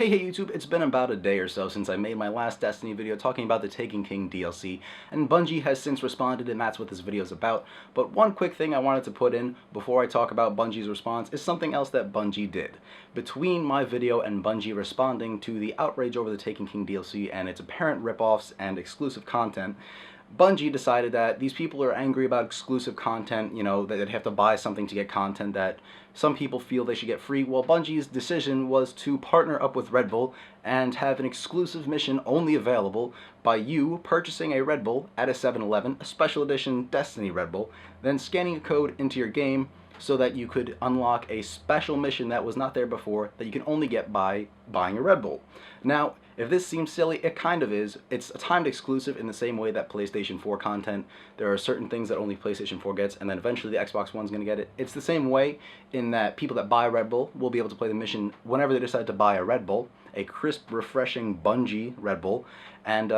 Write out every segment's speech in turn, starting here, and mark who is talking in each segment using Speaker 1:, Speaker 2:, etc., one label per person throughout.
Speaker 1: Hey YouTube, it's been about a day or so since I made my last Destiny video talking about the Taken King DLC, and Bungie has since responded, and that's what this video is about. But one quick thing I wanted to put in before I talk about Bungie's response is something else that Bungie did. Between my video and Bungie responding to the outrage over the Taken King DLC and its apparent ripoffs and exclusive content, Bungie decided that these people are angry about exclusive content, that they'd have to buy something to get content that some people feel they should get free. Well, Bungie's decision was to partner up with Red Bull and have an exclusive mission only available by you purchasing a Red Bull at a 7-Eleven, a special edition Destiny Red Bull, then scanning a code into your game so that you could unlock a special mission that was not there before that you can only get by buying a Red Bull. Now, if this seems silly, it kind of is. It's a timed exclusive in the same way that PlayStation 4 content. There are certain things that only PlayStation 4 gets, and then eventually the Xbox One's going to get it. It's the same way in that people that buy Red Bull will be able to play the mission whenever they decide to buy a Red Bull, a crisp, refreshing Bungie Red Bull, and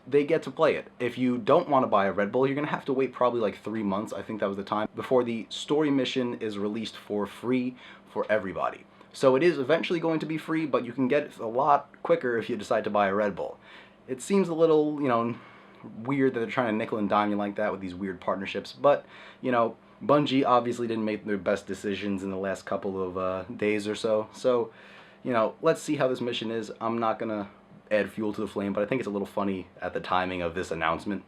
Speaker 1: they get to play it. If you don't want to buy a Red Bull, you're going to have to wait probably like 3 months, I think that was the time, before the story mission is released for free for everybody. So it is eventually going to be free, but you can get it a lot quicker if you decide to buy a Red Bull. It seems a little, weird that they're trying to nickel and dime you like that with these weird partnerships, but, Bungie obviously didn't make their best decisions in the last couple of days or so. So, let's see how this mission is. I'm not going to add fuel to the flame, but I think it's a little funny at the timing of this announcement.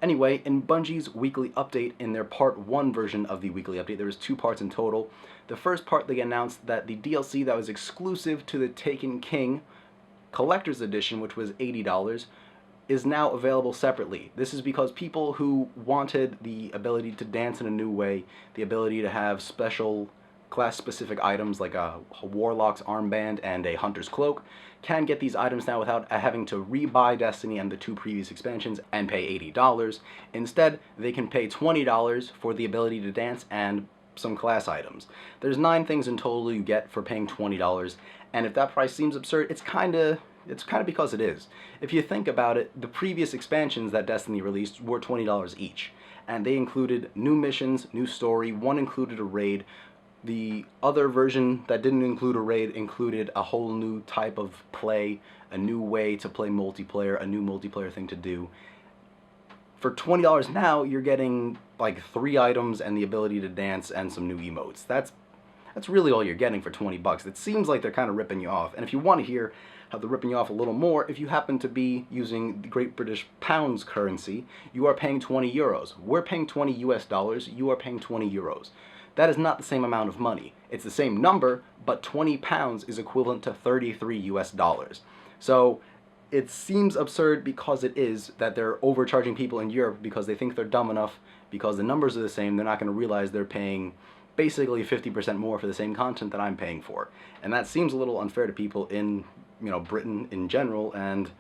Speaker 1: Anyway, in Bungie's weekly update, in their part 1 version of the weekly update, there was 2 parts in total. The first part, they announced that the DLC that was exclusive to the Taken King Collector's Edition, which was $80, is now available separately. This is because people who wanted the ability to dance in a new way, the ability to have special class-specific items like a Warlock's armband and a Hunter's cloak, can get these items now without having to rebuy Destiny and the 2 previous expansions and pay $80. Instead, they can pay $20 for the ability to dance and some class items. There's 9 things in total you get for paying $20, and if that price seems absurd, it's kind of because it is. If you think about it, the previous expansions that Destiny released were $20 each, and they included new missions, new story, one included a raid. The other version that didn't include a raid included a whole new type of play, a new way to play multiplayer, a new multiplayer thing to do. For $20 now, you're getting like 3 items and the ability to dance and some new emotes. That's really all you're getting for 20 bucks. It seems like they're kind of ripping you off. And if you want to hear how they're ripping you off a little more, if you happen to be using the Great British Pounds currency, you are paying 20 euros. We're paying 20 US dollars, you are paying 20 euros. That is not the same amount of money. It's the same number, but 20 pounds is equivalent to 33 US dollars. So it seems absurd because it is that they're overcharging people in Europe because they think they're dumb enough, because the numbers are the same, they're not going to realize they're paying basically 50% more for the same content that I'm paying for. And that seems a little unfair to people in, Britain in general, and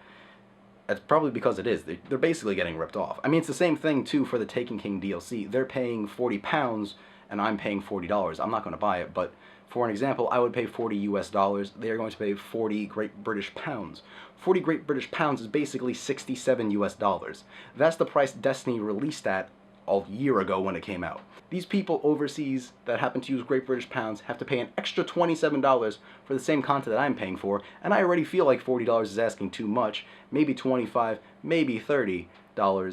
Speaker 1: that's probably because it is. They're basically getting ripped off. I mean, it's the same thing too for the Taken King DLC. They're paying 40 pounds and I'm paying $40. I'm not going to buy it, but for an example, I would pay 40 US dollars. They are going to pay 40 Great British Pounds. 40 Great British Pounds is basically 67 US dollars. That's the price Destiny released at a year ago when it came out. These people overseas that happen to use Great British Pounds have to pay an extra $27 for the same content that I'm paying for, and I already feel like $40 is asking too much. Maybe $25, maybe $30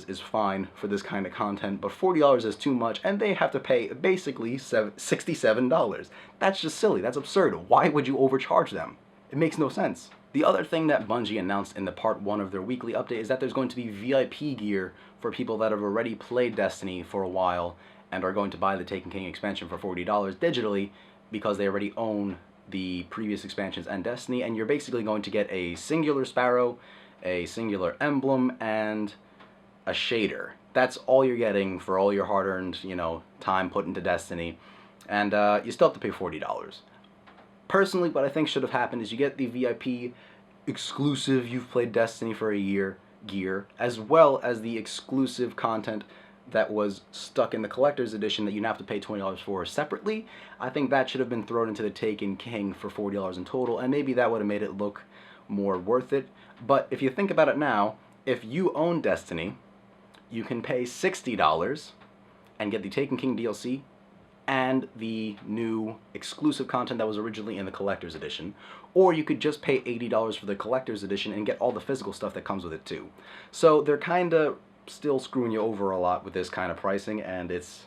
Speaker 1: is fine for this kind of content, but $40 is too much, and they have to pay basically $67. That's just silly. That's absurd. Why would you overcharge them? It makes no sense. The other thing that Bungie announced in the part 1 of their weekly update is that there's going to be VIP gear for people that have already played Destiny for a while and are going to buy the Taken King expansion for $40 digitally because they already own the previous expansions and Destiny, and you're basically going to get a singular sparrow, a singular emblem, and a shader. That's all you're getting for all your hard-earned, time put into Destiny, and you still have to pay $40. Personally, what I think should have happened is you get the VIP exclusive you've played Destiny for a year gear, as well as the exclusive content that was stuck in the collector's edition that you'd have to pay $20 for separately. I think that should have been thrown into the Taken King for $40 in total, and maybe that would have made it look more worth it. But if you think about it now, if you own Destiny, you can pay $60 and get the Taken King DLC and the new exclusive content that was originally in the collector's edition, or you could just pay $80 for the collector's edition and get all the physical stuff that comes with it too. So they're kind of still screwing you over a lot with this kind of pricing, and it's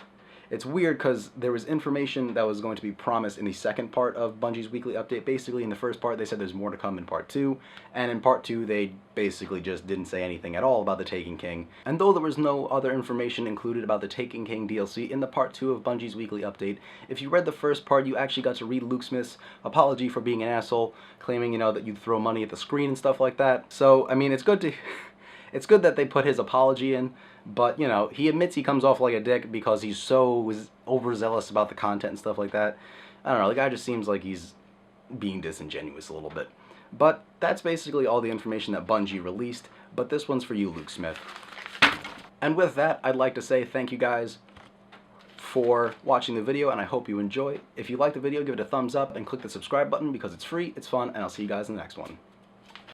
Speaker 1: weird because there was information that was going to be promised in the second part of Bungie's weekly update. Basically, in the first part, they said there's more to come in part 2, and in part 2, they basically just didn't say anything at all about the Taken King. And though there was no other information included about the Taken King DLC in the part 2 of Bungie's weekly update, if you read the first part, you actually got to read Luke Smith's apology for being an asshole, claiming, you know, that you'd throw money at the screen and stuff like that. So, I mean, it's good to... It's good that they put his apology in, but, you know, he admits he comes off like a dick because he's so overzealous about the content and stuff like that. I don't know, the guy just seems like he's being disingenuous a little bit. But that's basically all the information that Bungie released, but this one's for you, Luke Smith. And with that, I'd like to say thank you guys for watching the video, and I hope you enjoy. If you like the video, give it a thumbs up and click the subscribe button because it's free, it's fun, and I'll see you guys in the next one.